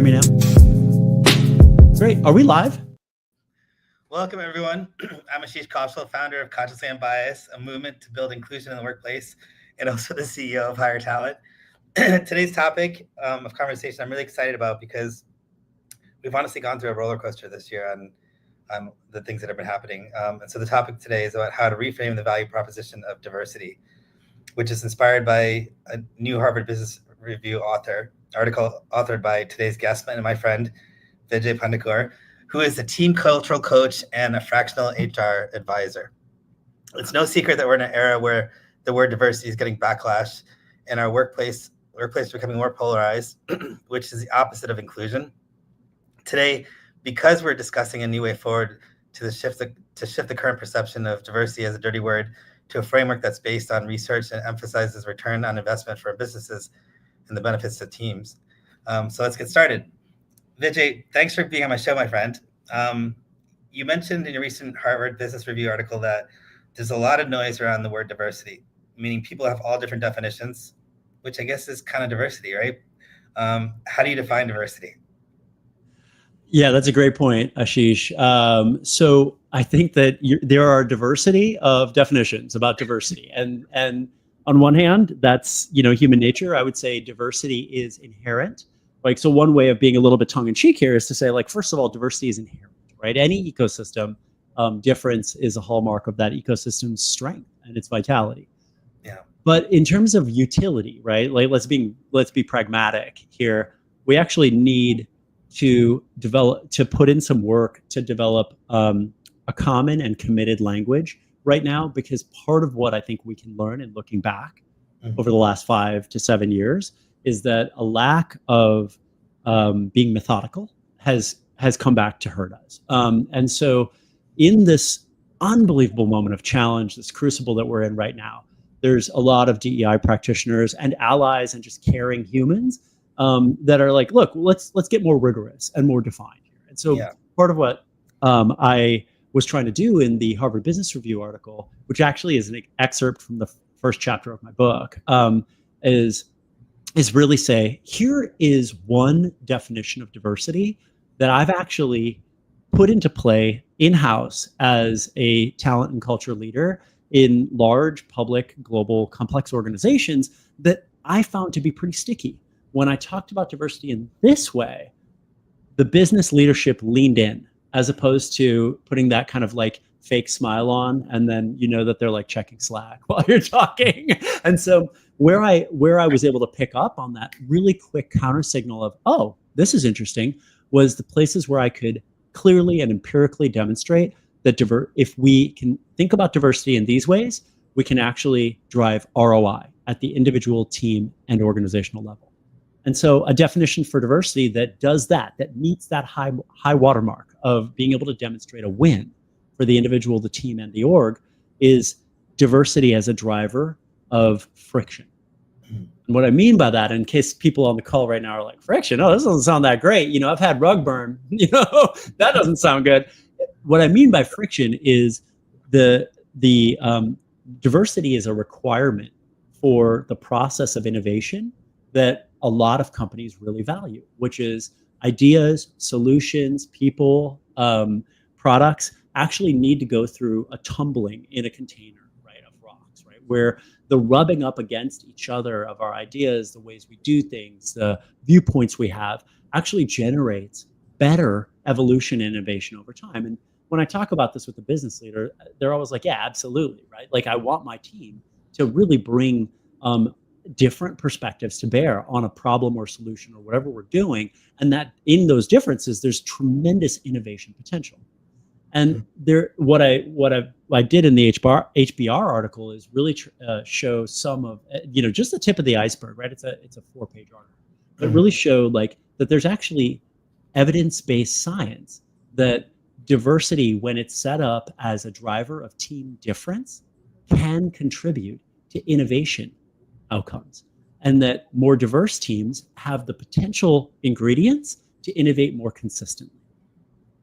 hear me now? Great. Are we live? Welcome, everyone. I'm Ashish Kaushal, founder of Consciously Unbiased, a movement to build inclusion in the workplace, and also the CEO of Higher Talent. Today's topic of conversation I'm really excited about because we've honestly gone through a roller coaster this year on the things that have been happening. And so the topic today is about how to reframe the value proposition of diversity, which is inspired by a new Harvard Business Review article authored by today's guest and my friend, Vijay Pandakur, who is a team cultural coach and a fractional HR advisor. It's no secret that we're in an era where the word diversity is getting backlash and our workplace becoming more polarized, which is the opposite of inclusion. Today, because we're discussing a new way forward to shift the current perception of diversity as a dirty word to a framework that's based on research and emphasizes return on investment for businesses and the benefits to teams. So let's get started. Vijay, thanks for being on my show, my friend. You mentioned in your recent Harvard Business Review article that there's a lot of noise around the word diversity, meaning people have all different definitions, which I guess is kind of diversity, right? How do you define diversity? Yeah, that's a great point, Ashish. So I think that there are a diversity of definitions about diversity. And on one hand, that's, human nature. I would say diversity is inherent. So one way of being a little bit tongue in cheek here is to say, first of all, diversity is inherent, right? Any ecosystem, difference is a hallmark of that ecosystem's strength and its vitality. Yeah. But in terms of utility, right? Let's be pragmatic here. We actually need to put in some work to develop a common and committed language right now, because part of what I think we can learn in looking back over the last 5 to 7 years is that a lack of being methodical has come back to hurt us. And so in this unbelievable moment of challenge, this crucible that we're in right now, there's a lot of DEI practitioners and allies and just caring humans that are like, look, let's get more rigorous and more defined here. And so part of what I was trying to do in the Harvard Business Review article, which actually is an excerpt from the first chapter of my book, is really say, here is one definition of diversity that I've actually put into play in-house as a talent and culture leader in large, public, global, complex organizations that I found to be pretty sticky. When I talked about diversity in this way, the business leadership leaned in, as opposed to putting that kind of fake smile on, and then that they're checking Slack while you're talking. And so where I was able to pick up on that really quick counter signal of, oh, this is interesting, was the places where I could clearly and empirically demonstrate that if we can think about diversity in these ways, we can actually drive ROI at the individual, team, and organizational level. And so a definition for diversity that does that meets that high watermark of being able to demonstrate a win for the individual, the team, and the org, is diversity as a driver of friction. And what I mean by that, in case people on the call right now are like, friction? Oh, this doesn't sound that great. I've had rug burn. That doesn't sound good. What I mean by friction is the diversity is a requirement for the process of innovation that a lot of companies really value, which is ideas, solutions, people, products actually need to go through a tumbling in a container, right, of rocks, right, where the rubbing up against each other of our ideas, the ways we do things, the viewpoints we have, actually generates better evolution and innovation over time. And when I talk about this with the business leader, they're always like, yeah, absolutely, right? I want my team to really bring different perspectives to bear on a problem or solution or whatever we're doing, and that in those differences, there's tremendous innovation potential. And what I did in the HBR article is really show some of just the tip of the iceberg, right? It's a 4-page article, but really showed that there's actually evidence-based science that diversity, when it's set up as a driver of team difference, can contribute to innovation outcomes, and that more diverse teams have the potential ingredients to innovate more consistently.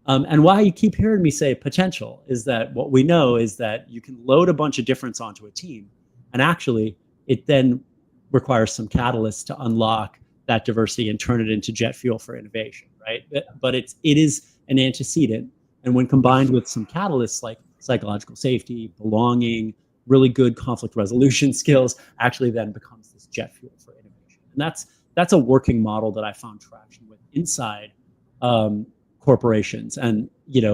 And why you keep hearing me say potential is that what we know is that you can load a bunch of difference onto a team, and actually it then requires some catalysts to unlock that diversity and turn it into jet fuel for innovation, right? But it is an antecedent, and when combined with some catalysts like psychological safety, belonging, really good conflict resolution skills, actually then becomes this jet fuel for innovation. And that's a working model that I found traction with inside corporations, and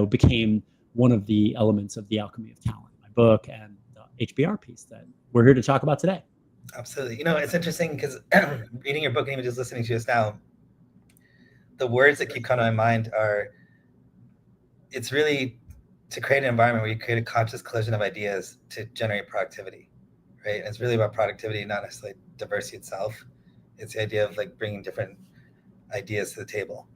became one of the elements of the alchemy of talent, my book, and the HBR piece that we're here to talk about today. Absolutely. It's interesting because reading your book and even just listening to us now, the words that keep coming to my mind are, it's really to create an environment where you create a conscious collision of ideas to generate productivity, right? And it's really about productivity, not necessarily diversity itself. It's the idea of like bringing different ideas to the table.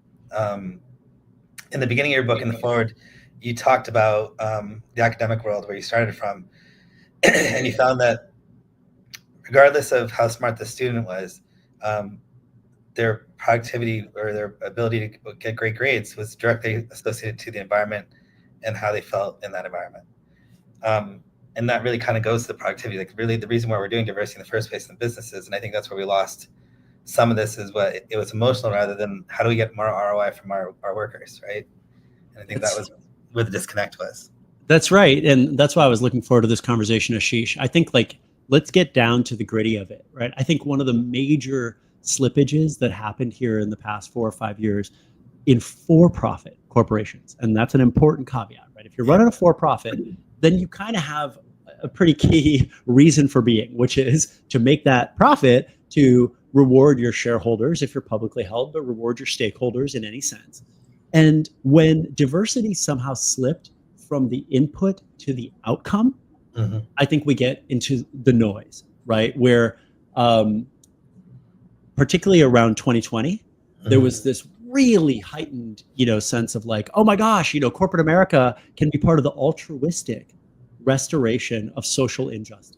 In the beginning of your book, in the forward, you talked about the academic world where you started from, and you found that regardless of how smart the student was, their productivity or their ability to get great grades was directly associated to the environment and how they felt in that environment. And that really kind of goes to the productivity. Like really the reason why we're doing diversity in the first place in businesses, and I think that's where we lost some of this, is what it was emotional rather than how do we get more ROI from our workers, right? And I think that was where the disconnect was. That's right. And that's why I was looking forward to this conversation, Ashish. I think let's get down to the gritty of it, right? I think one of the major slippages that happened here in the past 4 or 5 years in for-profit corporations, and that's an important caveat, right? If you're running a for-profit, then you kind of have a pretty key reason for being, which is to make that profit to reward your shareholders if you're publicly held, but reward your stakeholders in any sense. And when diversity somehow slipped from the input to the outcome, I think we get into the noise, right? Where particularly around 2020, there was this really heightened, sense of like, oh my gosh, corporate America can be part of the altruistic restoration of social injustice.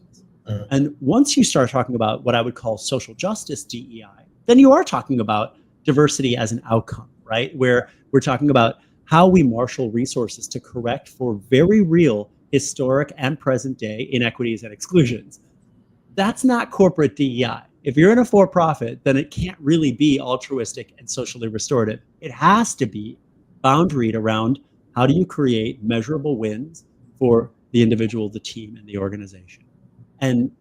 And once you start talking about what I would call social justice DEI, then you are talking about diversity as an outcome, right? Where we're talking about how we marshal resources to correct for very real historic and present day inequities and exclusions. That's not corporate DEI. If you're in a for-profit, then it can't really be altruistic and socially restorative. It has to be boundaried around how do you create measurable wins for the individual, the team, and the organization. And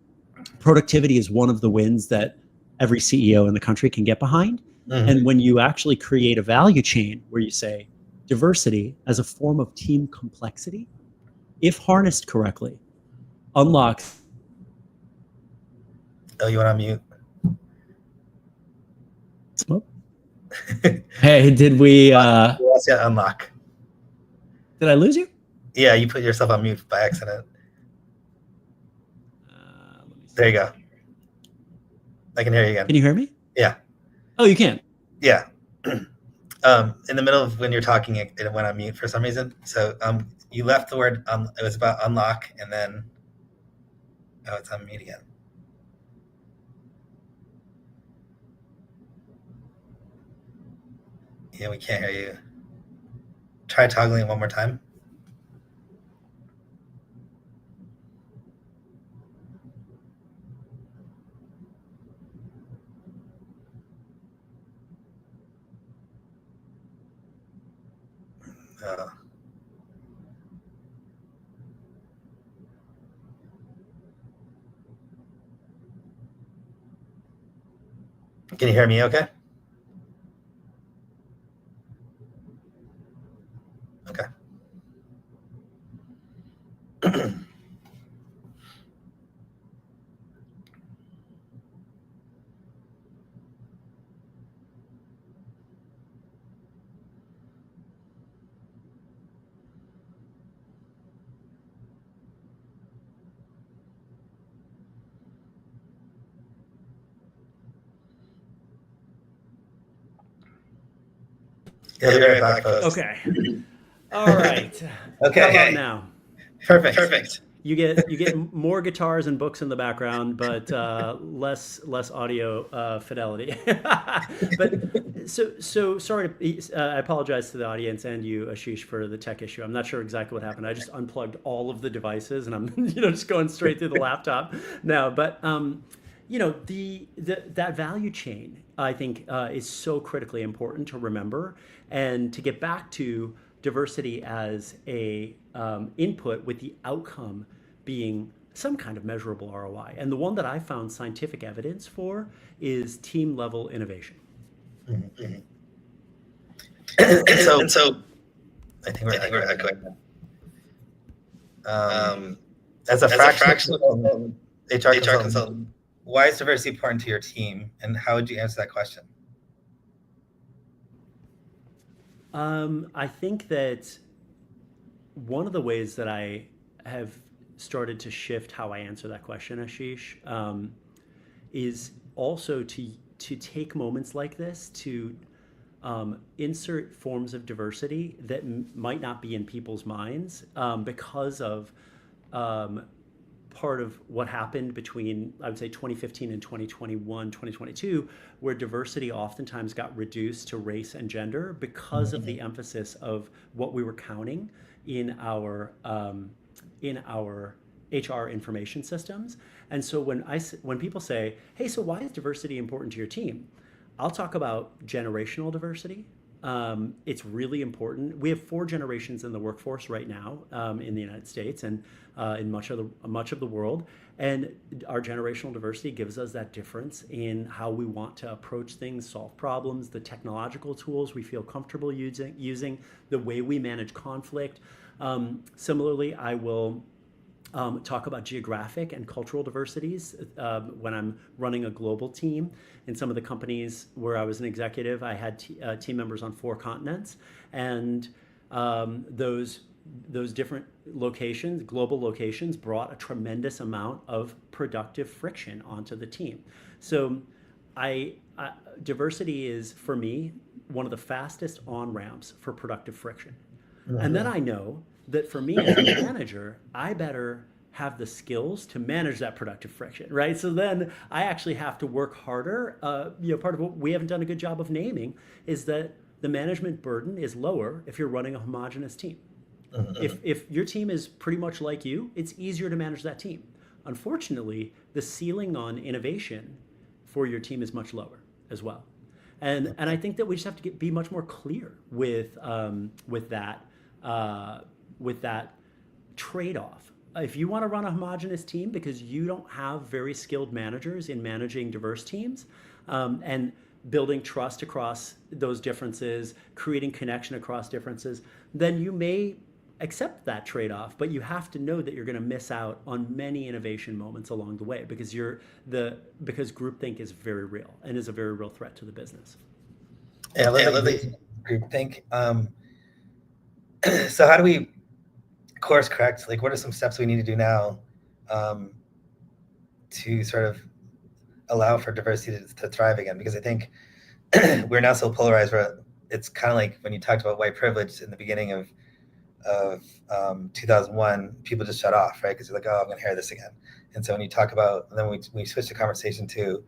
productivity is one of the wins that every CEO in the country can get behind. And when you actually create a value chain where you say diversity as a form of team complexity, if harnessed correctly, unlocks. Oh, you want to mute? Smoke. Hey, did we? Yeah, unlock. Did I lose you? Yeah, you put yourself on mute by accident. There you go. I can hear you again. Can you hear me? Yeah. Oh, you can. Yeah. In the middle of when you're talking, it went on mute for some reason. So you left the word. It was about unlock, and then it's on mute again. Yeah, we can't hear you. Try toggling it one more time. Can you hear me okay? Okay. Yeah, be right back, folks. Okay. All right. Okay. How about now? Perfect. You get more guitars and books in the background, but less audio fidelity. But so sorry. I apologize to the audience and you, Ashish, for the tech issue. I'm not sure exactly what happened. I just unplugged all of the devices, and I'm just going straight through the laptop now. But that value chain, I think, is so critically important to remember, and to get back to diversity as a input with the outcome being some kind of measurable ROI. And the one that I found scientific evidence for is team level innovation. Mm-hmm. And so I think we're echoing. As a fractional HR consultant, why is diversity important to your team, and how would you answer that question? I think that one of the ways that I have started to shift how I answer that question, Ashish, is also to take moments like this to insert forms of diversity that might not be in people's minds, because of part of what happened between, I would say, 2015 and 2021, 2022, where diversity oftentimes got reduced to race and gender because of the emphasis of what we were counting in our HR information systems. And so when people say, "Hey, so why is diversity important to your team?" I'll talk about generational diversity. It's really important. We have 4 generations in the workforce right now, in the United States and in much of the world. And our generational diversity gives us that difference in how we want to approach things, solve problems, the technological tools we feel comfortable using, the way we manage conflict. Similarly, I will talk about geographic and cultural diversities when I'm running a global team. In some of the companies where I was an executive, I had team members on 4 continents, and those different locations, global locations, brought a tremendous amount of productive friction onto the team. So diversity is, for me, one of the fastest on-ramps for productive friction. And then I know that for me as a manager, I better have the skills to manage that productive friction, right? So then I actually have to work harder. Part of what we haven't done a good job of naming is that the management burden is lower if you're running a homogenous team. If your team is pretty much like you, it's easier to manage that team. Unfortunately, the ceiling on innovation for your team is much lower as well. And I think that we just have to be much more clear with that trade-off. If you want to run a homogenous team because you don't have very skilled managers in managing diverse teams, and building trust across those differences, creating connection across differences, then you may accept that trade-off, but you have to know that you're going to miss out on many innovation moments along the way, because because groupthink is very real and is a very real threat to the business. Yeah, I love the groupthink. So how do we course correct? Like, what are some steps we need to do now to sort of allow for diversity to thrive again? Because I think we're now so polarized where it's kind of like when you talked about white privilege in the beginning of 2001, people just shut off, right? Because they're like, "Oh, I'm going to hear this again." And so when you talk about, and then we switch the conversation to,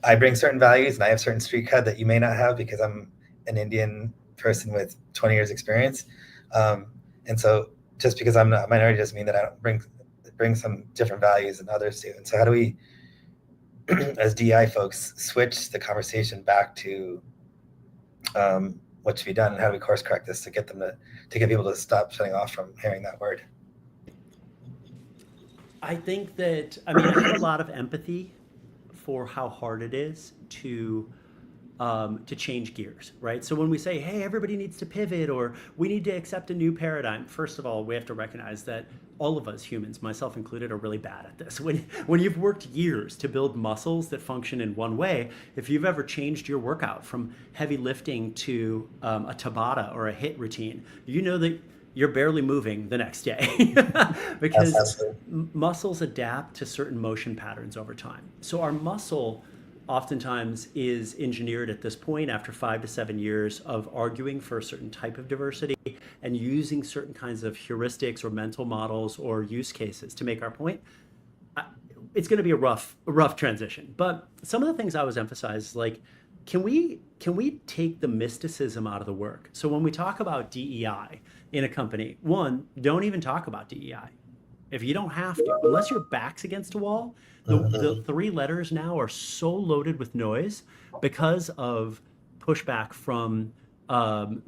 I bring certain values and I have certain street cred that you may not have because I'm an Indian person with 20 years experience. And so just because I'm not a minority doesn't mean that I don't bring some different values than others do. And so how do we, as DEI folks, switch the conversation back to what should be done, and how do we course correct this to get people to stop shutting off from hearing that word? I think that, I have a lot of empathy for how hard it is to change gears, right? So when we say, "Hey, everybody needs to pivot," or "we need to accept a new paradigm," first of all, we have to recognize that all of us humans, myself included, are really bad at this. When you've worked years to build muscles that function in one way, if you've ever changed your workout from heavy lifting to a Tabata or a HIIT routine, you know that you're barely moving the next day because muscles adapt to certain motion patterns over time. So our muscle oftentimes is engineered at this point after 5 to 7 years of arguing for a certain type of diversity and using certain kinds of heuristics or mental models or use cases to make our point. It's going to be a rough transition. But some of the things I was emphasized, like, can we take the mysticism out of the work? So when we talk about DEI in a company, one, don't even talk about DEI. If you don't have to, unless your back's against a wall, the three letters now are so loaded with noise because of pushback from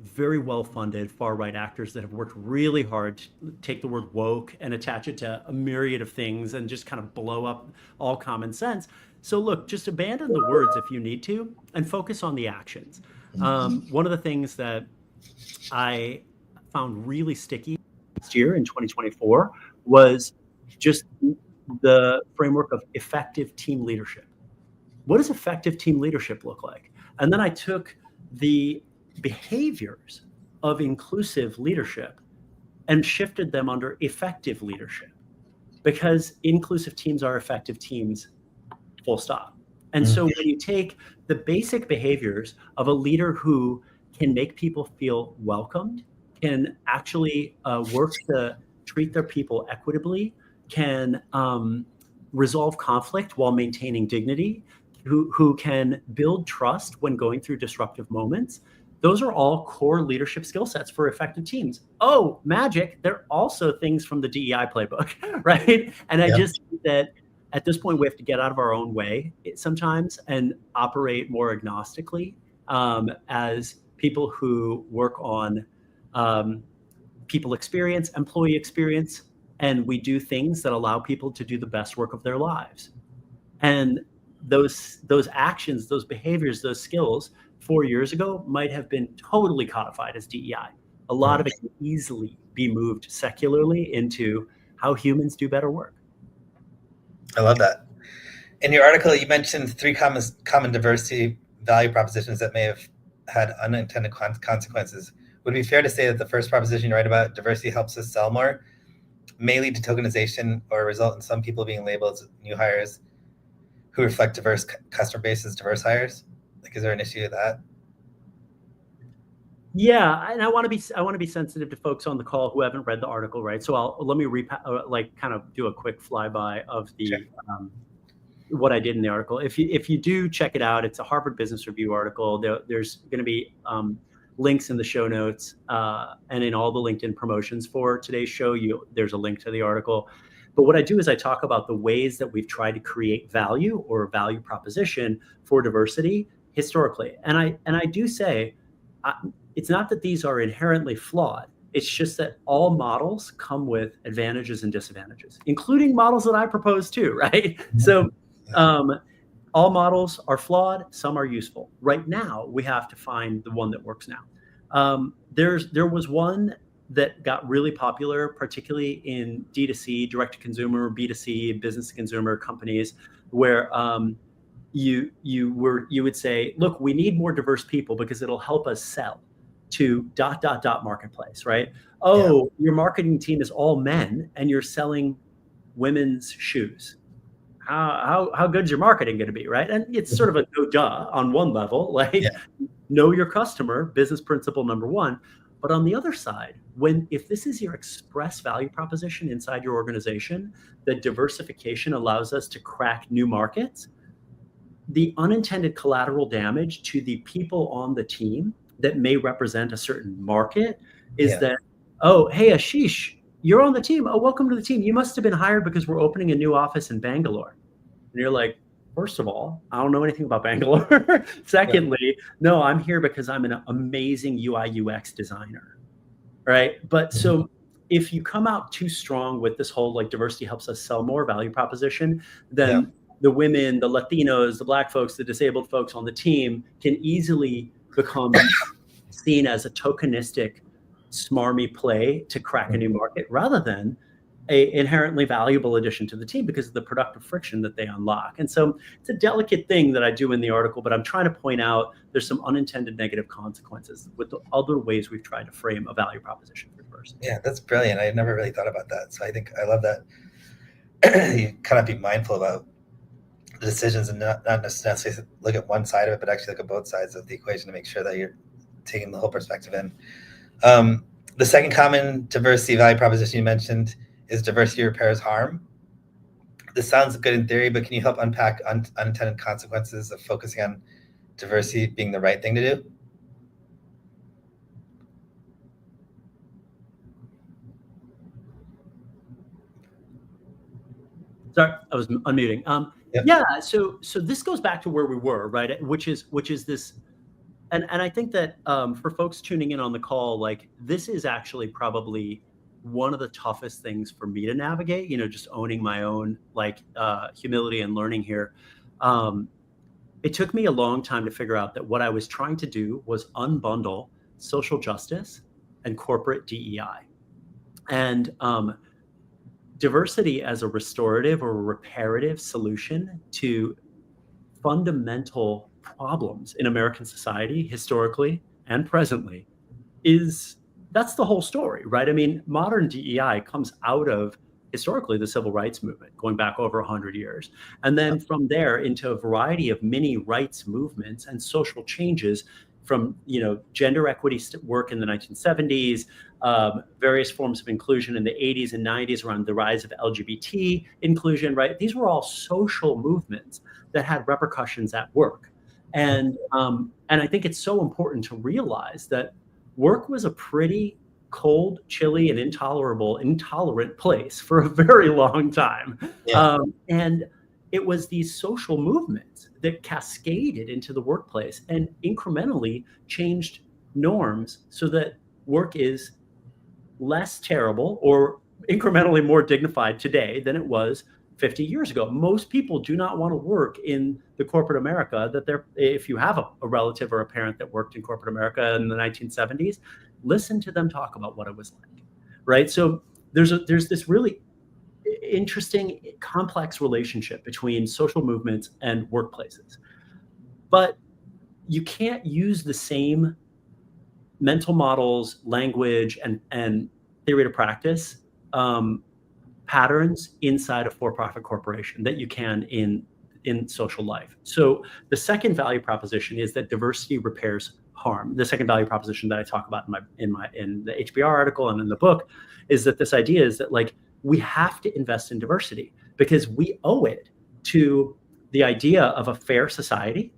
very well-funded far-right actors that have worked really hard to take the word woke and attach it to a myriad of things and just kind of blow up all common sense. So look, just abandon the words if you need to and focus on the actions. One of the things that I found really sticky last year in 2024 was just the framework of effective team leadership. What does effective team leadership look like? And then I took the behaviors of inclusive leadership and shifted them under effective leadership, because inclusive teams are effective teams, full stop. And so when you take the basic behaviors of a leader who can make people feel welcomed, can actually work to treat their people equitably, can resolve conflict while maintaining dignity, who can build trust when going through disruptive moments, those are all core leadership skill sets for effective teams. Oh, magic, they're also things from the DEI playbook, right? And I just think that at this point, we have to get out of our own way sometimes and operate more agnostically as people who work on people experience, employee experience, and we do things that allow people to do the best work of their lives. And those actions, those behaviors, those skills 4 years ago might have been totally codified as DEI. A lot of it can easily be moved secularly into how humans do better work. I love that. In your article, you mentioned three common diversity value propositions that may have had unintended consequences. Would it be fair to say that the first proposition you write about, diversity helps us sell more, may lead to tokenization or result in some people being labeled as new hires who reflect diverse customer bases, diverse hires? Like, is there an issue with that? Yeah, and I want to be sensitive to folks on the call who haven't read the article, right? So let me kind of do a quick flyby of the what I did in the article. If you do check it out, it's a Harvard Business Review article. There's going to be links in the show notes and in all the LinkedIn promotions for today's show. There's a link to the article. But what I do is I talk about the ways that we've tried to create value or value proposition for diversity historically. And I do say it's not that these are inherently flawed. It's just that all models come with advantages and disadvantages, including models that I propose too, right? So all models are flawed. Some are useful. Right now, we have to find the one that works now. There was one that got really popular, particularly in D2C, direct to consumer, B2C, business to consumer companies, where you would say, look, we need more diverse people because it'll help us sell to ... marketplace, right? Oh, your marketing team is all men and you're selling women's shoes. How good is your marketing going to be, right? And it's sort of a no duh on one level, like know your customer, business principle number one. But on the other side, if this is your express value proposition inside your organization, that diversification allows us to crack new markets, the unintended collateral damage to the people on the team that may represent a certain market is that, oh, hey, Ashish, you're on the team. Oh, welcome to the team. You must have been hired because we're opening a new office in Bangalore. And you're like, first of all, I don't know anything about Bangalore. Secondly, no, I'm here because I'm an amazing UI UX designer, right? But so if you come out too strong with this whole like diversity helps us sell more value proposition, then the women, the Latinos, the Black folks, the disabled folks on the team can easily become seen as a tokenistic, smarmy play to crack a new market rather than a inherently valuable addition to the team because of the productive friction that they unlock. And so it's a delicate thing that I do in the article, but I'm trying to point out there's some unintended negative consequences with the other ways we've tried to frame a value proposition for diversity. Yeah, that's brilliant. I had never really thought about that. So I think I love that you kind of be mindful about the decisions and not necessarily look at one side of it, but actually look at both sides of the equation to make sure that you're taking the whole perspective in. The second common diversity value proposition you mentioned is diversity repairs harm. This sounds good in theory, but can you help unpack unintended consequences of focusing on diversity being the right thing to do? Sorry, I was unmuting. Yep. Yeah, so this goes back to where we were, right? Which is this, and I think that for folks tuning in on the call, like this is actually probably one of the toughest things for me to navigate. Just owning my own like humility and learning here. It took me a long time to figure out that what I was trying to do was unbundle social justice and corporate DEI, and diversity as a restorative or a reparative solution to fundamental problems in American society, historically and presently, that's the whole story, right? I mean, modern DEI comes out of historically the civil rights movement, going back over 100 years. And then from there into a variety of mini rights movements and social changes from, gender equity work in the 1970s, various forms of inclusion in the 80s and 90s around the rise of LGBT inclusion, right? These were all social movements that had repercussions at work. And I think it's so important to realize that work was a pretty cold, chilly, and intolerant place for a very long time. Yeah. And it was these social movements that cascaded into the workplace and incrementally changed norms so that work is less terrible or incrementally more dignified today than it was 50 years ago. Most people do not want to work in the corporate America if you have a relative or a parent that worked in corporate America in the 1970s, listen to them talk about what it was like, right? So there's this really interesting, complex relationship between social movements and workplaces. But you can't use the same mental models, language, and theory to practice patterns inside a for-profit corporation that you can in social life. So the second value proposition is that diversity repairs harm. The second value proposition that I talk about in the HBR article and in the book is that this idea is that like we have to invest in diversity because we owe it to the idea of a fair society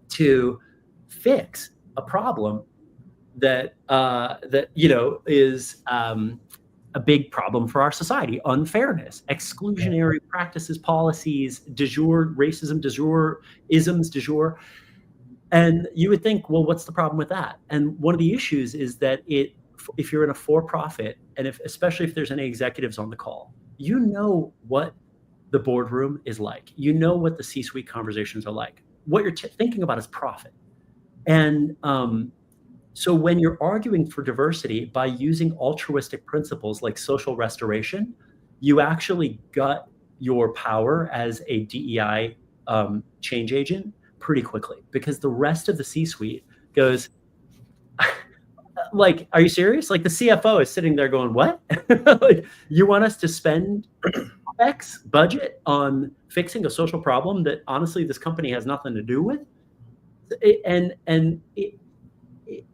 to fix a problem that is a big problem for our society: unfairness, exclusionary practices, policies, de jure racism, de jure isms, de jure. And you would think, well, what's the problem with that? And one of the issues is that if you're in a for-profit, and especially if there's any executives on the call, you know what the boardroom is like. You know what the C-suite conversations are like. What you're thinking about is profit. And so when you're arguing for diversity by using altruistic principles like social restoration, you actually gut your power as a DEI change agent pretty quickly, because the rest of the C-suite goes, like, are you serious? Like the CFO is sitting there going, what? Like, you want us to spend X budget on fixing a social problem that honestly this company has nothing to do with?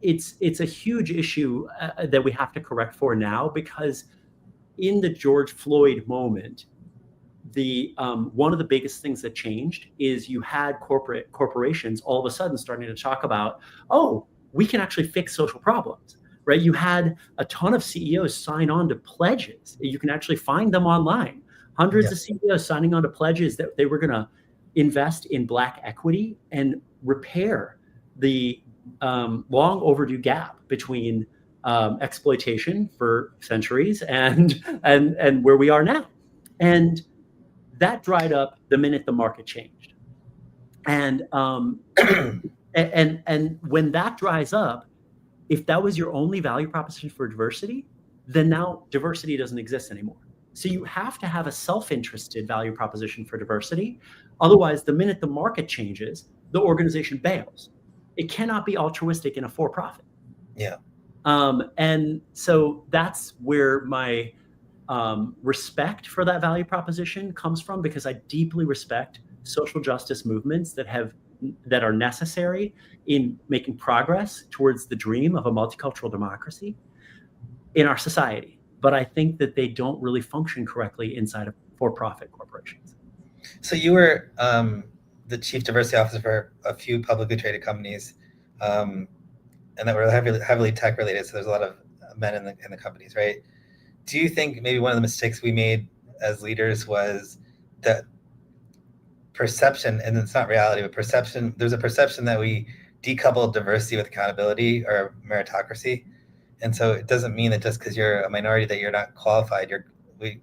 It's a huge issue that we have to correct for now, because in the George Floyd moment, one of the biggest things that changed is you had corporations all of a sudden starting to talk about, oh, we can actually fix social problems, right? You had a ton of CEOs sign on to pledges. You can actually find them online. Hundreds of CEOs signing on to pledges that they were going to invest in Black equity and repair the long overdue gap between exploitation for centuries and where we are now. And that dried up the minute the market changed. And and when that dries up, if that was your only value proposition for diversity, then now diversity doesn't exist anymore. So you have to have a self-interested value proposition for diversity. Otherwise, the minute the market changes, the organization bails. It cannot be altruistic in a for-profit. Yeah. And so that's where my respect for that value proposition comes from, because I deeply respect social justice movements that are necessary in making progress towards the dream of a multicultural democracy in our society. But I think that they don't really function correctly inside of for-profit corporations. So you were the chief diversity officer for a few publicly traded companies, and that were heavily tech related. So there's a lot of men in the companies, right? Do you think maybe one of the mistakes we made as leaders was that perception, and it's not reality, but perception. There's a perception that we decouple diversity with accountability or meritocracy, and so it doesn't mean that just because you're a minority that you're not qualified. We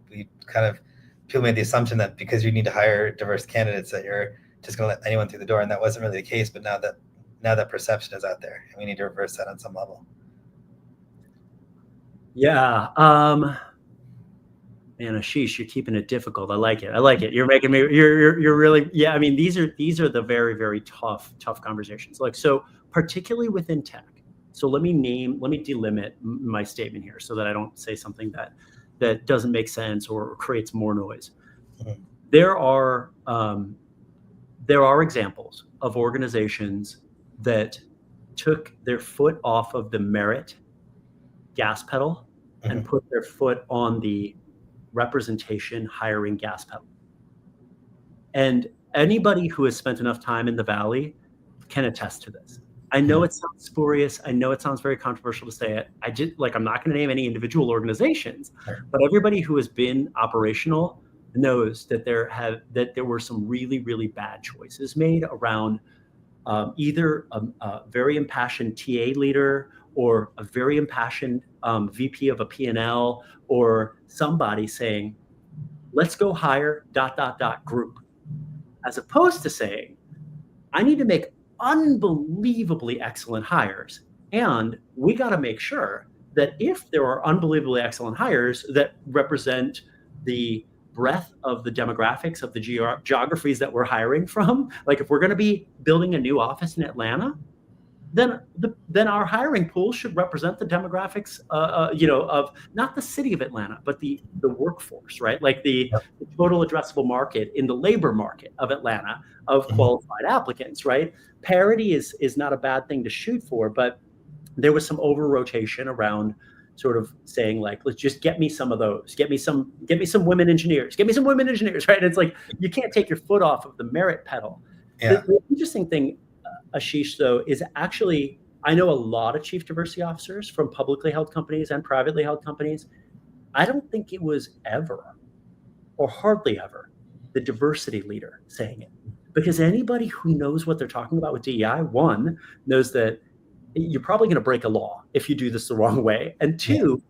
kind of people made the assumption that because you need to hire diverse candidates that you're just going to let anyone through the door, and that wasn't really the case. But now that perception is out there, and we need to reverse that on some level. Yeah. Man, Ashish, you're keeping it difficult. I like it. You're making me. You're really. Yeah. I mean, these are the very, very tough conversations. Like, so particularly within tech. So let me delimit my statement here so that I don't say something that doesn't make sense or creates more noise. Mm-hmm. There are examples of organizations that took their foot off of the merit gas pedal and put their foot on the representation hiring gas pedal. And anybody who has spent enough time in the Valley can attest to this. I know it sounds spurious. I know it sounds very controversial to say it. I'm not going to name any individual organizations, but everybody who has been operational knows that there were some really, really bad choices made around either a very impassioned TA leader or a very impassioned VP of a P&L or somebody saying, let's go hire ... group, as opposed to saying, I need to make unbelievably excellent hires. And we got to make sure that if there are unbelievably excellent hires that represent the breadth of the demographics of the geographies that we're hiring from, like if we're going to be building a new office in Atlanta, then our hiring pool should represent the demographics, of not the city of Atlanta, but the workforce, right? Like the total addressable market in the labor market of Atlanta of qualified applicants, right? Parity is not a bad thing to shoot for, but there was some over rotation around sort of saying like, let's just get me some of those, get me some women engineers, right? It's like, you can't take your foot off of the merit pedal. Yeah. The interesting thing, Ashish, though, is actually, I know a lot of chief diversity officers from publicly held companies and privately held companies. I don't think it was ever, or hardly ever, the diversity leader saying it. Because anybody who knows what they're talking about with DEI, one, knows that you're probably going to break a law if you do this the wrong way. And two,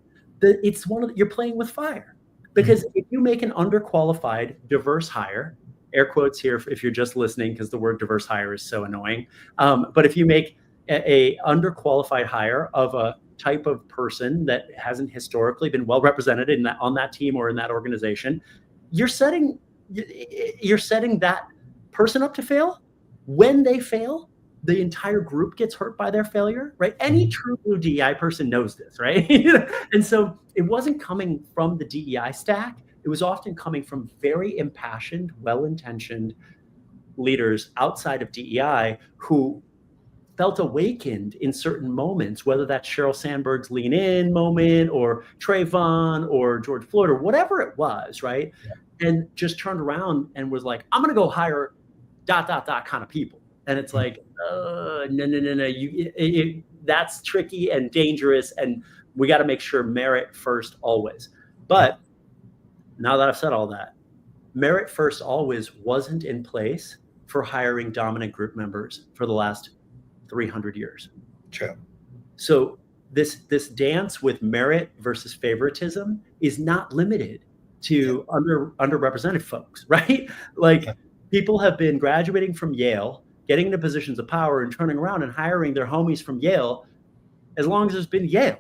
that it's you're playing with fire. Because if you make an underqualified diverse hire, air quotes here if you're just listening because the word diverse hire is so annoying. But if you make a underqualified hire of a type of person that hasn't historically been well represented on that team or in that organization, you're setting that person up to fail. When they fail, the entire group gets hurt by their failure, right? Any true blue DEI person knows this, right? And so it wasn't coming from the DEI stack. It was often coming from very impassioned, well-intentioned leaders outside of DEI who felt awakened in certain moments, whether that's Sheryl Sandberg's lean in moment or Trayvon or George Floyd or whatever it was, right? Yeah. And just turned around and was like, I'm going to go hire ... kind of people. And it's like, no. That's tricky and dangerous. And we got to make sure merit first always. But now that I've said all that, merit first always wasn't in place for hiring dominant group members for the last 300 years. True. So this dance with merit versus favoritism is not limited to underrepresented folks, right? Like people have been graduating from Yale, getting into positions of power and turning around and hiring their homies from Yale as long as there's been Yale.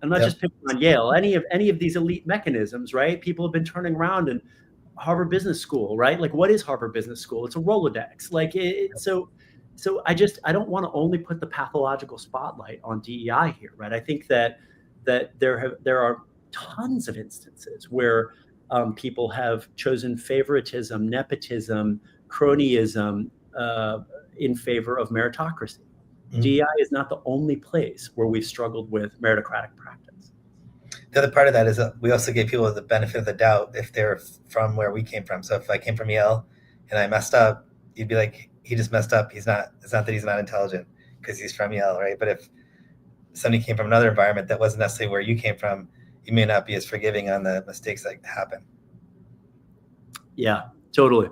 I'm not just picking on Yale, any of these elite mechanisms, right? People have been turning around and Harvard Business School, right? Like what is Harvard Business School? It's a Rolodex. Like so I don't want to only put the pathological spotlight on DEI here, right? I think that there are tons of instances where people have chosen favoritism, nepotism, cronyism in favor of meritocracy. DEI is not the only place where we've struggled with meritocratic practice. The other part of that is that we also give people the benefit of the doubt if they're from where we came from. So if I came from Yale and I messed up, you'd be like, he just messed up. It's not that he's not intelligent because he's from Yale, right? But if somebody came from another environment that wasn't necessarily where you came from, you may not be as forgiving on the mistakes that happen. Yeah, totally.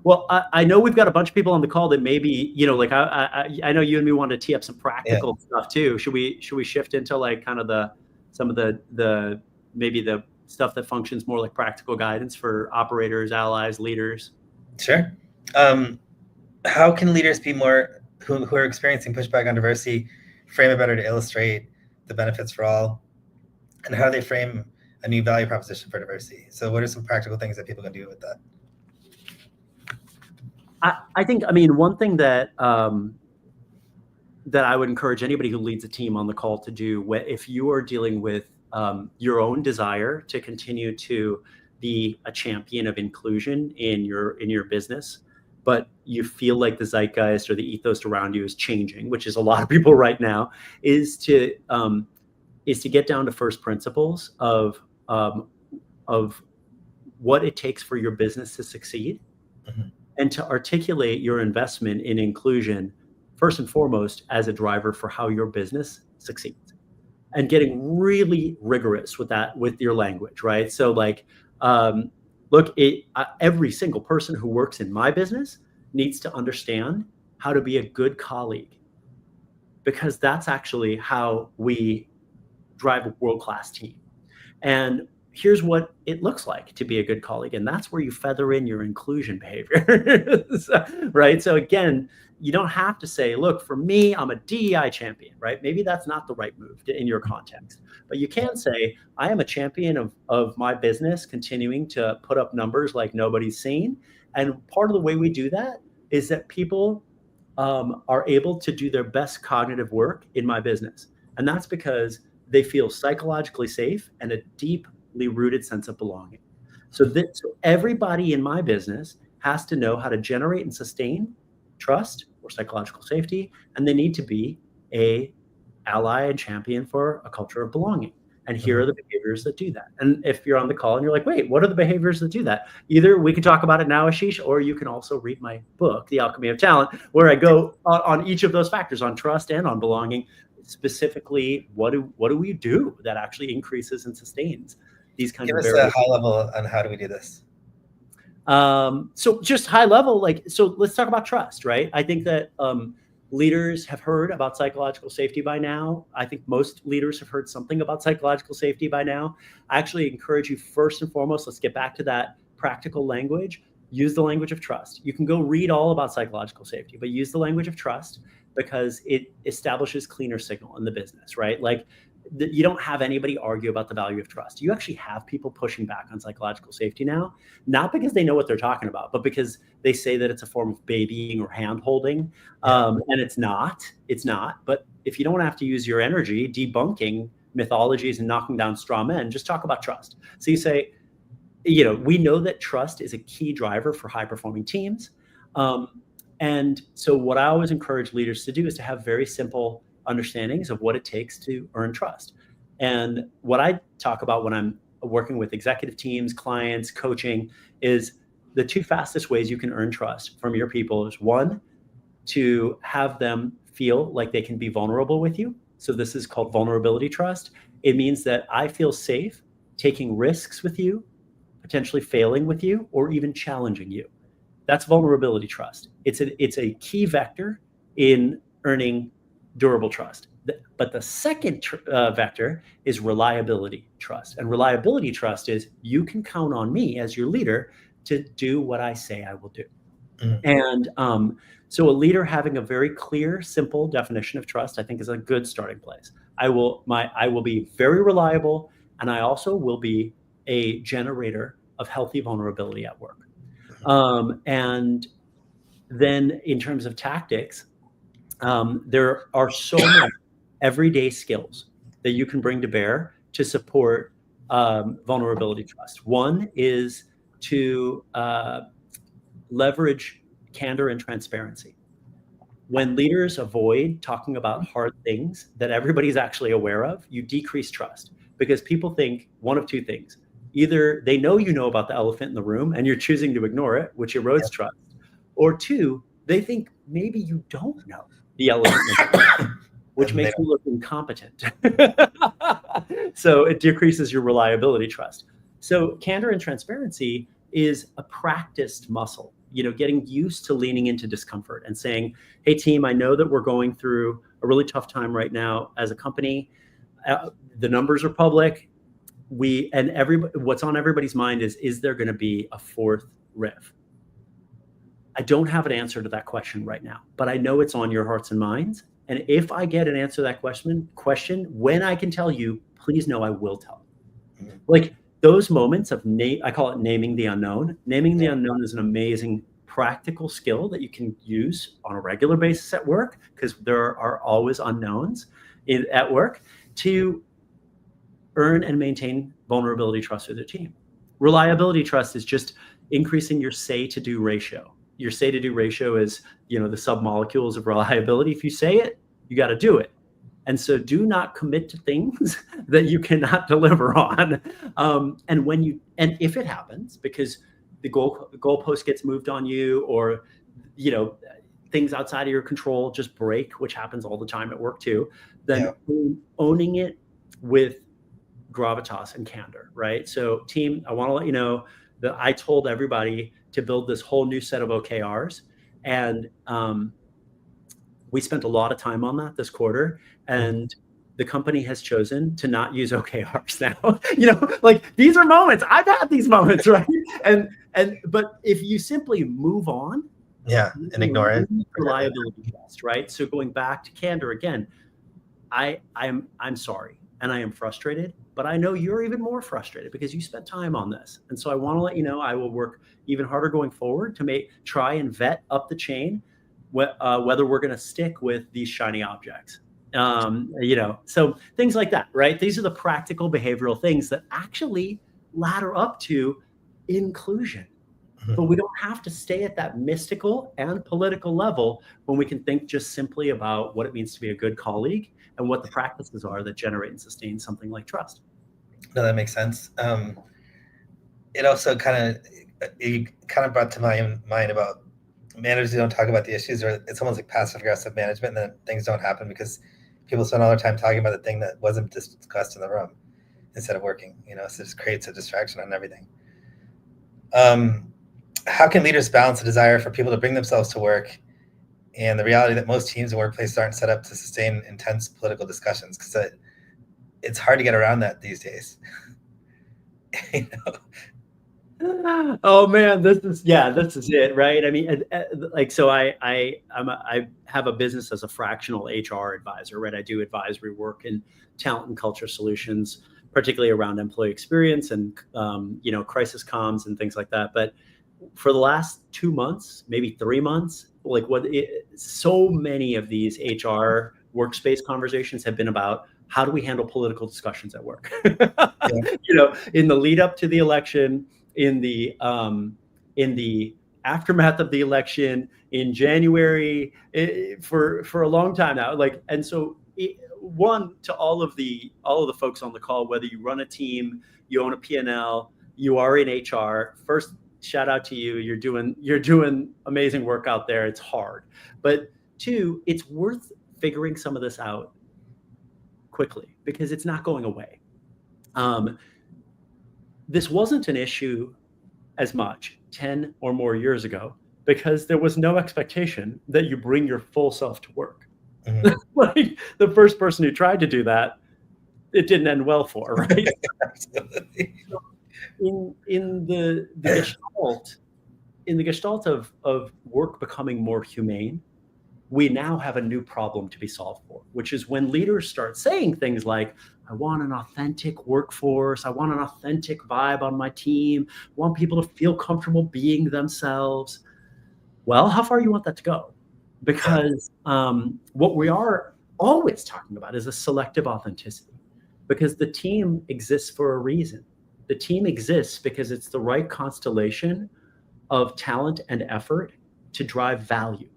Well, I know we've got a bunch of people on the call that maybe, like I know you and me want to tee up some practical stuff too. Should we shift into like kind of some of the maybe the stuff that functions more like practical guidance for operators, allies, leaders? Sure. How can leaders be more who are experiencing pushback on diversity frame it better to illustrate the benefits for all, and how do they frame a new value proposition for diversity? So what are some practical things that people can do with that? I think, one thing that that I would encourage anybody who leads a team on the call to do, if you are dealing with your own desire to continue to be a champion of inclusion in your business, but you feel like the zeitgeist or the ethos around you is changing, which is a lot of people right now, is to get down to first principles of what it takes for your business to succeed, and to articulate your investment in inclusion first and foremost as a driver for how your business succeeds, and getting really rigorous with that, with your language, right? So like, look, every single person who works in my business needs to understand how to be a good colleague, because that's actually how we drive a world-class team. And here's what it looks like to be a good colleague. And that's where you feather in your inclusion behavior, right? So again, you don't have to say, look, for me, I'm a DEI champion, right? Maybe that's not the right move in your context, but you can say, I am a champion of my business continuing to put up numbers like nobody's seen. And part of the way we do that is that people are able to do their best cognitive work in my business. And that's because they feel psychologically safe and a deeply rooted sense of belonging. So everybody in my business has to know how to generate and sustain trust or psychological safety, and they need to be a ally and champion for a culture of belonging. And here are the behaviors that do that. And if you're on the call and you're like, wait, what are the behaviors that do that? Either we can talk about it now, Ashish, or you can also read my book, The Alchemy of Talent, where I go on each of those factors, on trust and on belonging. Specifically, what do we do that actually increases and sustains these kinds of variables? Give us a high level on how do we do this. So just high level, so let's talk about trust, right? I think that leaders have heard about psychological safety by now. I think most leaders have heard something about psychological safety by now. I actually encourage you, first and foremost, let's get back to that practical language. Use the language of trust. You can go read all about psychological safety, but use the language of trust, because it establishes cleaner signal in the business, right? Like, you don't have anybody argue about the value of trust. You actually have people pushing back on psychological safety now, not because they know what they're talking about, but because they say that it's a form of babying or hand-holding. And it's not. But if you don't want to have to use your energy debunking mythologies and knocking down straw men, just talk about trust. So you say, we know that trust is a key driver for high-performing teams. And so what I always encourage leaders to do is to have very simple understandings of what it takes to earn trust. And what I talk about when I'm working with executive teams, clients, coaching, is the two fastest ways you can earn trust from your people is, one, to have them feel like they can be vulnerable with you. So this is called vulnerability trust. It means that I feel safe taking risks with you, potentially failing with you, or even challenging you. That's vulnerability trust. It's a key vector in earning durable trust. But the second vector is reliability trust. And reliability trust is, you can count on me as your leader to do what I say I will do. And so a leader having a very clear, simple definition of trust, I think, is a good starting place. I will be very reliable, and I also will be a generator of healthy vulnerability at work. And then in terms of tactics, there are so many everyday skills that you can bring to bear to support vulnerability trust. One is to leverage candor and transparency. When leaders avoid talking about hard things that everybody's actually aware of, you decrease trust, because people think one of two things. Either they know about the elephant in the room and you're choosing to ignore it, which erodes trust, or two, they think maybe you don't know the elephant in the room, which makes you look incompetent. So it decreases your reliability trust. So candor and transparency is a practiced muscle, getting used to leaning into discomfort and saying, hey team, I know that we're going through a really tough time right now as a company. The numbers are public. What's on everybody's mind is there going to be a fourth riff? I don't have an answer to that question right now, but I know it's on your hearts and minds. And if I get an answer to that question, when I can tell you, please know I will tell you. Like those moments of I call it naming the unknown. Naming the unknown is an amazing practical skill that you can use on a regular basis at work, because there are always unknowns at work, to earn and maintain vulnerability trust with your team. Reliability trust is just increasing your say to do ratio. Your say to do ratio is, the submolecules of reliability. If you say it, you got to do it. And so do not commit to things that you cannot deliver on. And if it happens, because the goalpost gets moved on you, or, things outside of your control just break, which happens all the time at work too, then owning it with gravitas and candor, right? So team, I want to let you know that I told everybody to build this whole new set of OKRs. And we spent a lot of time on that this quarter. And the company has chosen to not use OKRs now. Like these are moments. I've had these moments, right? But if you simply move on, and ignore it, reliability trust, right? So going back to candor again, I'm sorry, and I am frustrated, but I know you're even more frustrated because you spent time on this. And so I want to let you know I will work even harder going forward to try and vet up the chain whether we're going to stick with these shiny objects. So things like that, right? These are the practical behavioral things that actually ladder up to inclusion. But we don't have to stay at that mystical and political level when we can think just simply about what it means to be a good colleague and what the practices are that generate and sustain something like trust. No, that makes sense. It also kind of brought to my mind about managers who don't talk about the issues, or it's almost like passive aggressive management, and then things don't happen because people spend all their time talking about the thing that wasn't discussed in the room instead of working. So it just creates a distraction on everything. How can leaders balance the desire for people to bring themselves to work and the reality that most teams and workplaces aren't set up to sustain intense political discussions? Because it's hard to get around that these days. Oh man, this is it, right? I mean, so I have a business as a fractional HR advisor, right? I do advisory work in talent and culture solutions, particularly around employee experience and crisis comms and things like that. But for the last 2 months, maybe 3 months, so many of these HR workspace conversations have been about how do we handle political discussions at work? In the lead up to the election, in the aftermath of the election, in January, for a long time now. And so one, to all of the folks on the call, whether you run a team, you own a P&L, you are in HR, first shout out to you. You're doing amazing work out there. It's hard. But two, it's worth figuring some of this out quickly because it's not going away. This wasn't an issue as much 10 or more years ago because there was no expectation that you bring your full self to work. Like the first person who tried to do that, it didn't end well for, right? Absolutely. In the gestalt of work becoming more humane, we now have a new problem to be solved for, which is when leaders start saying things like, I want an authentic workforce, I want an authentic vibe on my team, I want people to feel comfortable being themselves. Well, how far do you want that to go? Because what we are always talking about is a selective authenticity, because the team exists for a reason. The team exists because it's the right constellation of talent and effort to drive value.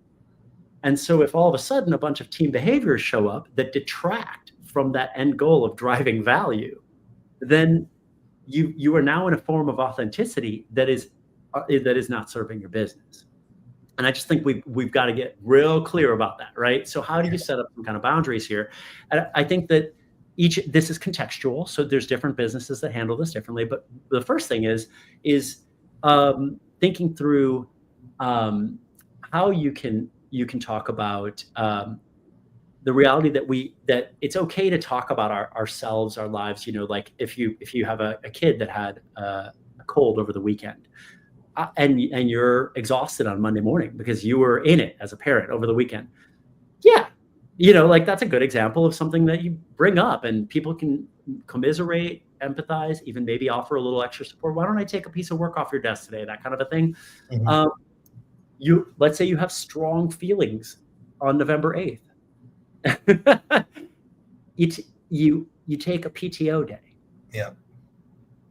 And so if all of a sudden a bunch of team behaviors show up that detract from that end goal of driving value, then you are now in a form of authenticity that is not serving your business. And I just think we've got to get real clear about that, right? So how do you set up some kind of boundaries here? And I think that this is contextual, so there's different businesses that handle this differently. But the first thing is thinking through how you can talk about the reality that it's okay to talk about ourselves, our lives. Like if you have a kid that had a cold over the weekend, and you're exhausted on Monday morning because you were in it as a parent over the weekend. Yeah, like that's a good example of something that you bring up and people can commiserate, empathize, even maybe offer a little extra support. Why don't I take a piece of work off your desk today? That kind of a thing. Mhm. Let's say you have strong feelings on November 8th. you take a PTO day. Yeah.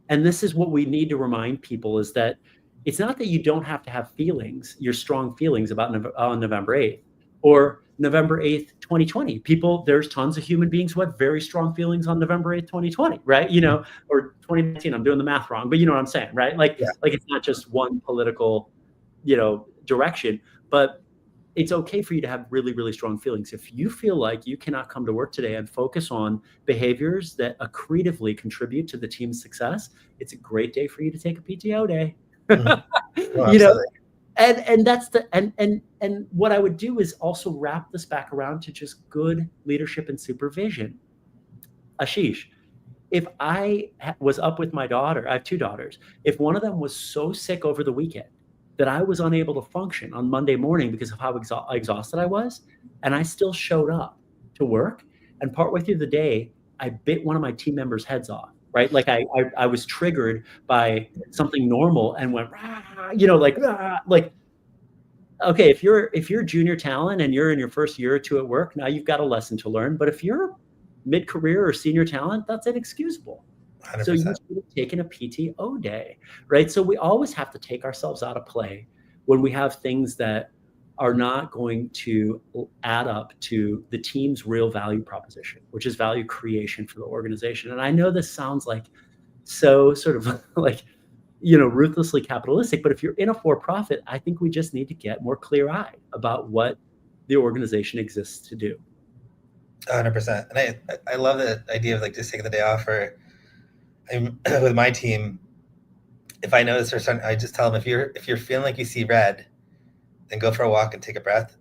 And this is what we need to remind people, is that it's not that you don't have to have feelings, your strong feelings about on November 8th or November 8th, 2020. There's tons of human beings who have very strong feelings on November 8th, 2020, right? Or 2019, I'm doing the math wrong, but you know what I'm saying, right? Like it's not just one political, direction, but it's okay for you to have really, really strong feelings. If you feel like you cannot come to work today and focus on behaviors that accretively contribute to the team's success, it's a great day for you to take a PTO day. Absolutely. And that's and what I would do is also wrap this back around to just good leadership and supervision. Ashish, if I was up with my daughter, I have two daughters, if one of them was so sick over the weekend that I was unable to function on Monday morning because of how exhausted I was, and I still showed up to work, and partway through the day, I bit one of my team members' heads off, right? Like I was triggered by something normal and went, like, okay, if you're junior talent and you're in your first year or two at work, now you've got a lesson to learn. But if you're mid-career or senior talent, that's inexcusable. 100%. So you should have taken a PTO day, right? So we always have to take ourselves out of play when we have things that are not going to add up to the team's real value proposition, which is value creation for the organization. And I know this sounds like so sort of like, ruthlessly capitalistic, but if you're in a for-profit, I think we just need to get more clear-eyed about what the organization exists to do. 100%. And I love the idea of like just taking the day off. Or with my team, if I notice there's something, I just tell them, if you're feeling like you see red, then go for a walk and take a breath.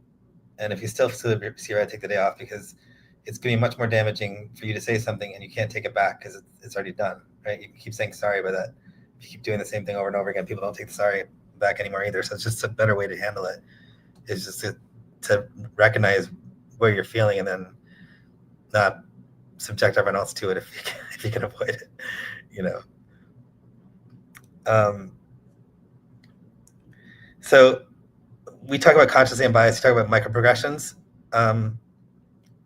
And if you still see red, take the day off, because it's going to be much more damaging for you to say something and you can't take it back because it's already done, right? You keep saying sorry, but that if you keep doing the same thing over and over again, people don't take the sorry back anymore either. So it's just a better way to handle it, is just to recognize where you're feeling and then not subject everyone else to it if you can avoid it, So we talk about consciously unbiased, we talk about microprogressions.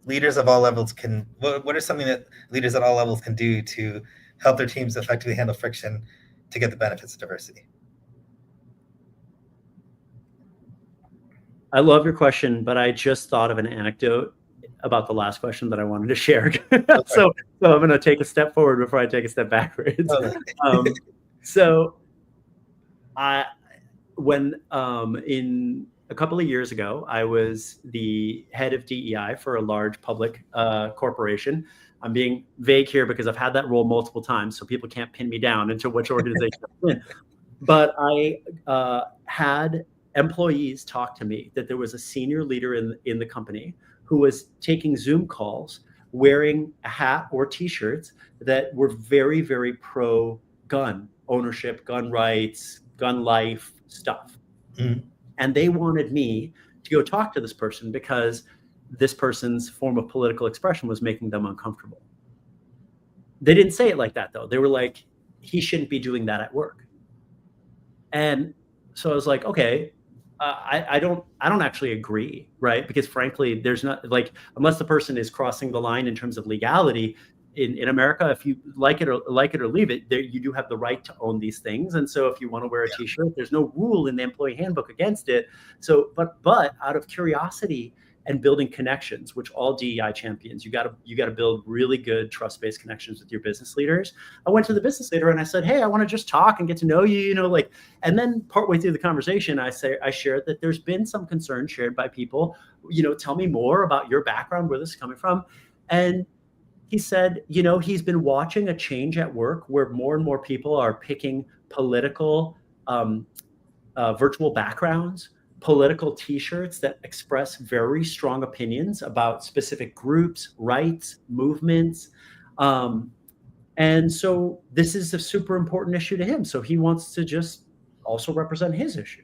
Leaders of all levels what are something that leaders at all levels can do to help their teams effectively handle friction to get the benefits of diversity? I love your question, but I just thought of an anecdote about the last question that I wanted to share. So I'm going to take a step forward before I take a step backwards. When in a couple of years ago, I was the head of DEI for a large public corporation. I'm being vague here because I've had that role multiple times, so people can't pin me down into which organization I'm in. But I had employees talk to me that there was a senior leader in the company who was taking Zoom calls wearing a hat or T-shirts that were very, very pro-gun ownership, gun rights, gun life stuff. Mm-hmm. And they wanted me to go talk to this person because this person's form of political expression was making them uncomfortable. They didn't say it like that, though. They were like, he shouldn't be doing that at work. And so I was like, okay, I don't actually agree, right? Because frankly, there's not, like, unless the person is crossing the line in terms of legality in America, if you like it or leave it, you do have the right to own these things. And so if you want to wear a T-shirt, there's no rule in the employee handbook against it. So, but out of curiosity and building connections, which all DEI champions, you got to build really good trust-based connections with your business leaders. I went to the business leader and I said, hey, I want to just talk and get to know you, and then partway through the conversation, I shared that there's been some concern shared by people, tell me more about your background, where this is coming from. And he said, he's been watching a change at work where more and more people are picking political virtual backgrounds, political t-shirts that express very strong opinions about specific groups, rights, movements. And so this is a super important issue to him. So he wants to just also represent his issue.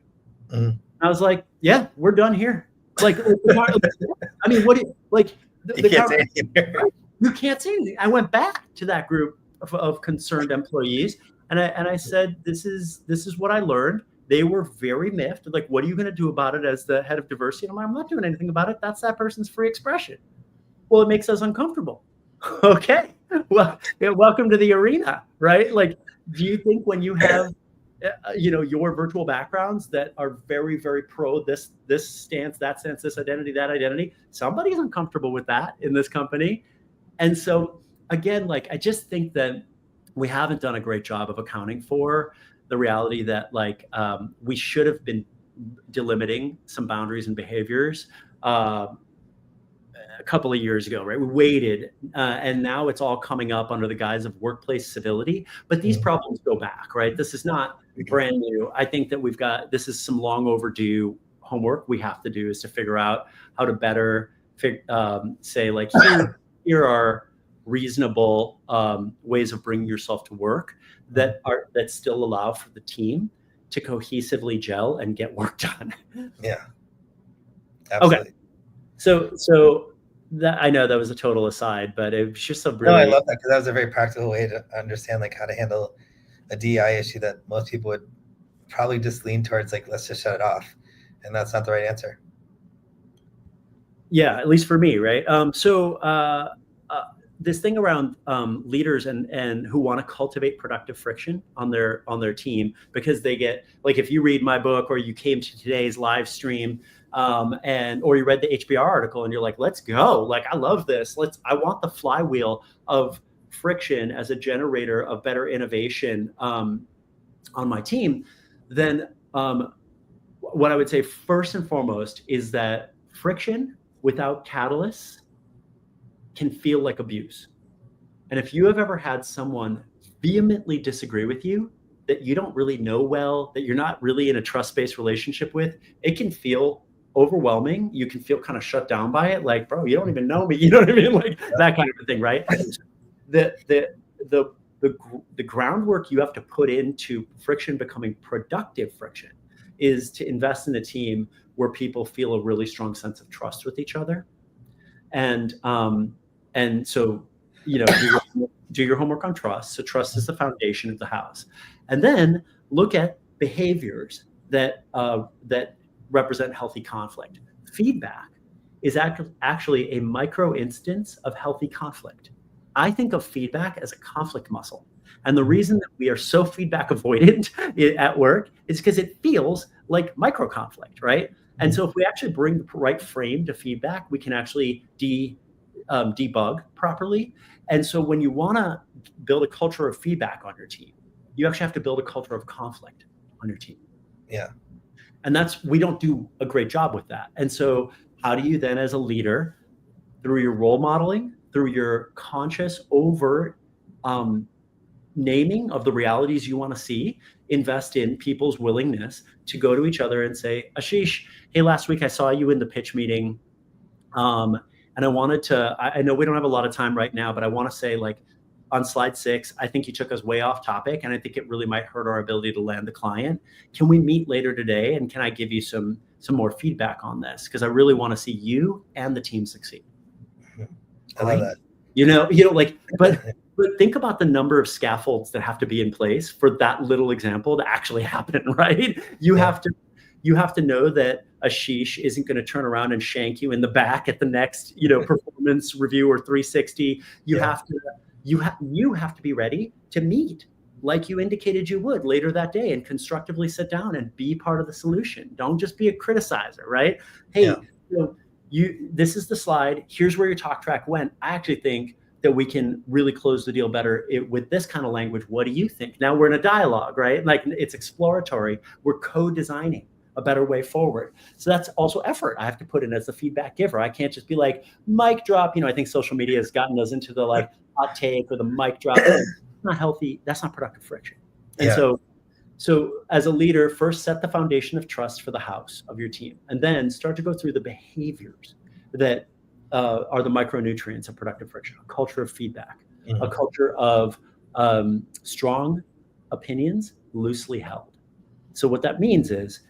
Mm. I was like, yeah, we're done here. Like, I mean, what do you, like, You can't say anything. you can't say anything. I went back to that group of concerned employees, and I said, this is what I learned. They were very miffed. Like, what are you going to do about it as the head of diversity? And I'm not doing anything about it. That's that person's free expression. Well, it makes us uncomfortable. Okay. Well, welcome to the arena, right? Like, do you think when you have, your virtual backgrounds that are very, very pro this stance, that stance, this identity, that identity, somebody's uncomfortable with that in this company. And so again, like, I just think that we haven't done a great job of accounting for the reality that, like, we should have been delimiting some boundaries and behaviors a couple of years ago, right? We waited, and now it's all coming up under the guise of workplace civility. But these problems go back, right? This is not brand new. I think that this is some long overdue homework we have to do, is to figure out how to better say, like, here are reasonable ways of bringing yourself to work that still allow for the team to cohesively gel and get work done. Yeah, absolutely. Okay, so that, I know that was a total aside, but it was just a really. No, I love that, because that was a very practical way to understand, like, how to handle a DEI issue that most people would probably just lean towards, like, let's just shut it off, and that's not the right answer. Yeah, at least for me, right? This thing around leaders and who want to cultivate productive friction on their team, because they get, like, if you read my book or you came to today's live stream, or you read the HBR article and you're like, let's go, like, I love this. I want the flywheel of friction as a generator of better innovation on my team. Then what I would say first and foremost is that friction without catalysts can feel like abuse. And if you have ever had someone vehemently disagree with you, that you don't really know well, that you're not really in a trust-based relationship with, it can feel overwhelming. You can feel kind of shut down by it. Like, bro, you don't even know me. You know what I mean? Like, that kind of a thing, right? The groundwork you have to put into friction becoming productive friction is to invest in a team where people feel a really strong sense of trust with each other. And so, do your homework on trust. So trust is the foundation of the house. And then look at behaviors that represent healthy conflict. Feedback is actually a micro instance of healthy conflict. I think of feedback as a conflict muscle. And the reason that we are so feedback avoidant at work is because it feels like micro conflict, right? And so if we actually bring the right frame to feedback, we can actually debug properly. And so when you want to build a culture of feedback on your team, you actually have to build a culture of conflict on your team. Yeah. And we don't do a great job with that. And so how do you then, as a leader, through your role modeling, through your conscious overt naming of the realities you want to see, invest in people's willingness to go to each other and say, Ashish, hey, last week I saw you in the pitch meeting. And I wanted to, I know we don't have a lot of time right now, but I want to say, like, on slide 6, I think you took us way off topic, and I think it really might hurt our ability to land the client. Can we meet later today? And can I give you some more feedback on this? Because I really want to see you and the team succeed. I love that. But think about the number of scaffolds that have to be in place for that little example to actually happen, right? You have to know that Ashish isn't going to turn around and shank you in the back at the next, performance review or 360. You have to be ready to meet like you indicated you would later that day and constructively sit down and be part of the solution. Don't just be a criticizer, right? Hey, this is the slide. Here's where your talk track went. I actually think that we can really close the deal better with this kind of language. What do you think? Now we're in a dialogue, right? Like, it's exploratory. We're co-designing a better way forward. So that's also effort I have to put in as the feedback giver. I can't just be like, mic drop. I think social media has gotten us into the, like, hot take or the mic drop. That's not healthy. That's not productive friction. And so So as a leader, first set the foundation of trust for the house of your team, and then start to go through the behaviors that are the micronutrients of productive friction, a culture of feedback, a culture of strong opinions loosely held. So what that means is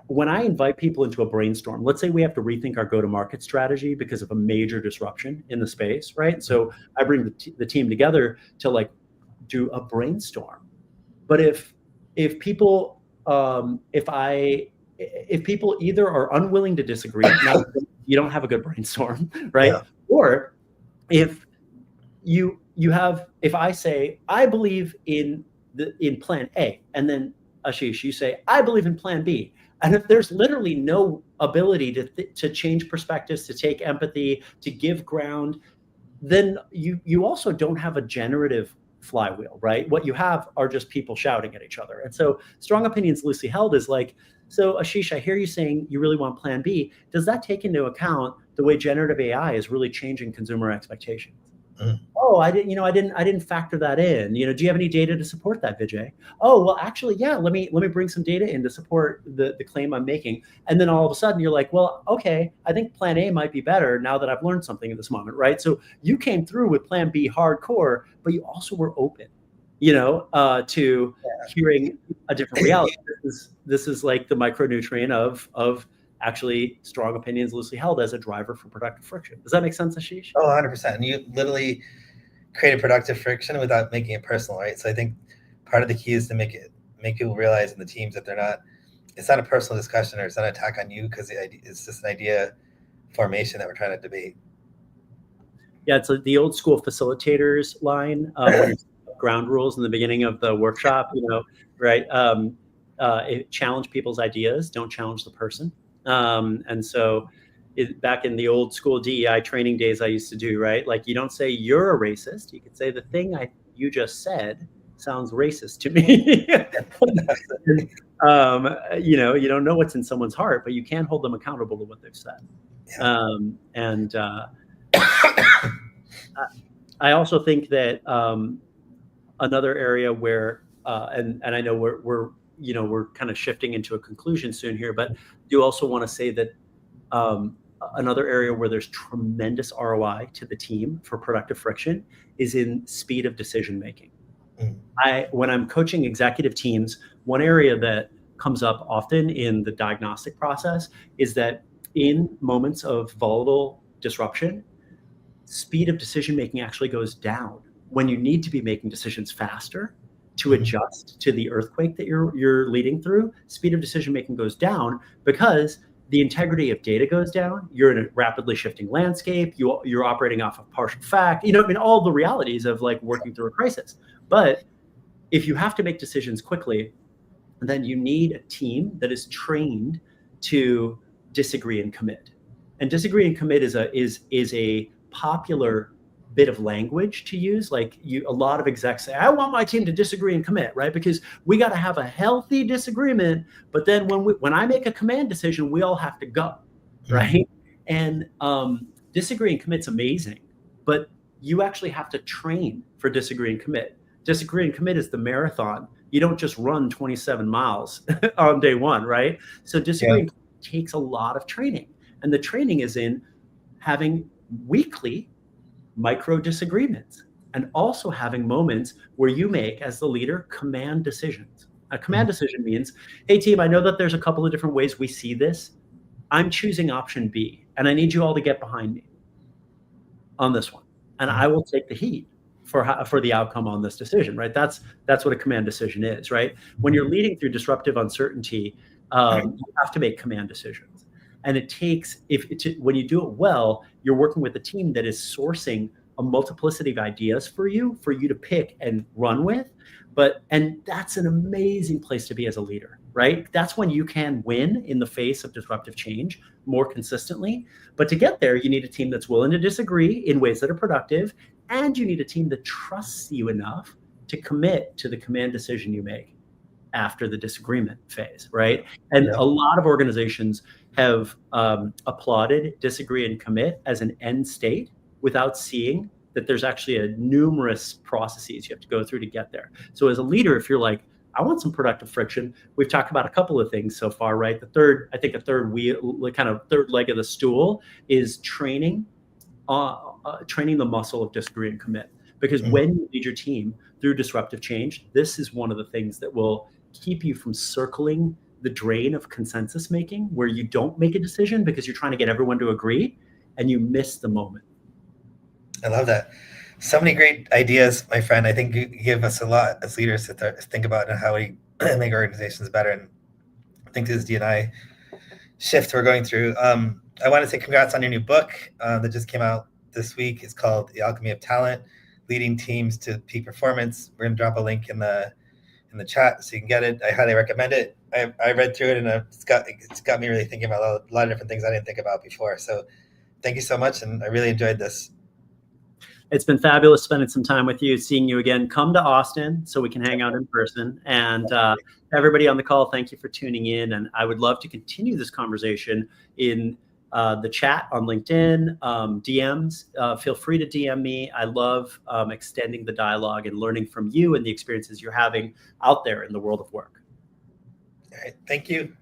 when I invite people into a brainstorm, let's say we have to rethink our go-to-market strategy because of a major disruption in the space, right? So I bring the team together to like do a brainstorm. But if people if people either are unwilling to disagree, now you don't have a good brainstorm, right? Yeah. Or if if I say I believe in plan A, and then Ashish, you say I believe in plan B, and if there's literally no ability to change perspectives, to take empathy, to give ground, then you also don't have a generative flywheel, right? What you have are just people shouting at each other. And so strong opinions loosely held is like, so Ashish, I hear you saying you really want plan B. Does that take into account the way generative AI is really changing consumer expectations? Oh, I didn't factor that in. Do you have any data to support that, Vijay? Oh, well, actually, yeah, let me bring some data in to support the claim I'm making. And then all of a sudden you're like, well, okay, I think plan A might be better now that I've learned something in this moment, right? So you came through with plan B hardcore, but you also were open, to hearing a different reality. This is like the micronutrient of actually strong opinions loosely held as a driver for productive friction. Does that make sense, Ashish? Oh, 100%. And you literally create a productive friction without making it personal, right? So I think part of the key is to make people realize in the teams that it's not a personal discussion, or it's not an attack on you, because it's just an idea formation that we're trying to debate. Yeah, it's the old school facilitators line, ground rules in the beginning of the workshop, right? Challenge people's ideas, don't challenge the person. And so back in the old school DEI training days I used to do, right? Like, you don't say you're a racist. You could say the thing you just said sounds racist to me. You don't know what's in someone's heart, but you can hold them accountable to what they've said. Yeah. I also think that another area where, and I know we're kind of shifting into a conclusion soon here, but do also want to say that another area where there's tremendous ROI to the team for productive friction is in speed of decision making. When I'm coaching executive teams, one area that comes up often in the diagnostic process is that in moments of volatile disruption, speed of decision making actually goes down when you need to be making decisions faster to adjust to the earthquake that you're leading through. Speed of decision making goes down because the integrity of data goes down. You're in a rapidly shifting landscape. You're operating off of partial fact. All the realities of like working through a crisis. But if you have to make decisions quickly, then you need a team that is trained to disagree and commit. And disagree and commit is a popular bit of language to use. Like a lot of execs say, I want my team to disagree and commit, right? Because we got to have a healthy disagreement. But then when I make a command decision, we all have to go, right? And disagree and commit's amazing, but you actually have to train for disagree and commit. Disagree and commit is the marathon. You don't just run 27 miles on day one, right? So disagree and commit takes a lot of training. And the training is in having weekly micro disagreements and also having moments where you make, as the leader, command decisions. A command decision means, hey team, I know that there's a couple of different ways we see this. I'm choosing option B, and I need you all to get behind me on this one. And I will take the heat for the outcome on this decision, right? That's what a command decision is, right? When you're leading through disruptive uncertainty, you have to make command decisions. And it takes, when you do it well, you're working with a team that is sourcing a multiplicity of ideas for you to pick and run with. And that's an amazing place to be as a leader, right? That's when you can win in the face of disruptive change more consistently. But to get there, you need a team that's willing to disagree in ways that are productive. And you need a team that trusts you enough to commit to the command decision you make after the disagreement phase, right? And a lot of organizations have applauded disagree and commit as an end state without seeing that there's actually numerous processes you have to go through to get there. So as a leader, if you're like, I want some productive friction. We've talked about a couple of things so far, right? The third, I think a third wheel, kind of third leg of the stool is training the muscle of disagree and commit. Because when you lead your team through disruptive change, this is one of the things that will keep you from circling the drain of consensus making, where you don't make a decision because you're trying to get everyone to agree and you miss the moment. I love that. So many great ideas, my friend. I think you give us a lot as leaders to think about and how we make organizations better. And I think this D&I shift we're going through. I want to say congrats on your new book that just came out this week. It's called The Alchemy of Talent, Leading Teams to Peak Performance. We're going to drop a link in the chat so you can get it. I highly recommend it. I read through it and it's got me really thinking about a lot of different things I didn't think about before. So thank you so much. And I really enjoyed this. It's been fabulous spending some time with you, seeing you again. Come to Austin so we can hang out in person. And everybody on the call, thank you for tuning in. And I would love to continue this conversation in the chat on LinkedIn, DMs. Feel free to DM me. I love extending the dialogue and learning from you and the experiences you're having out there in the world of work. All right. Thank you.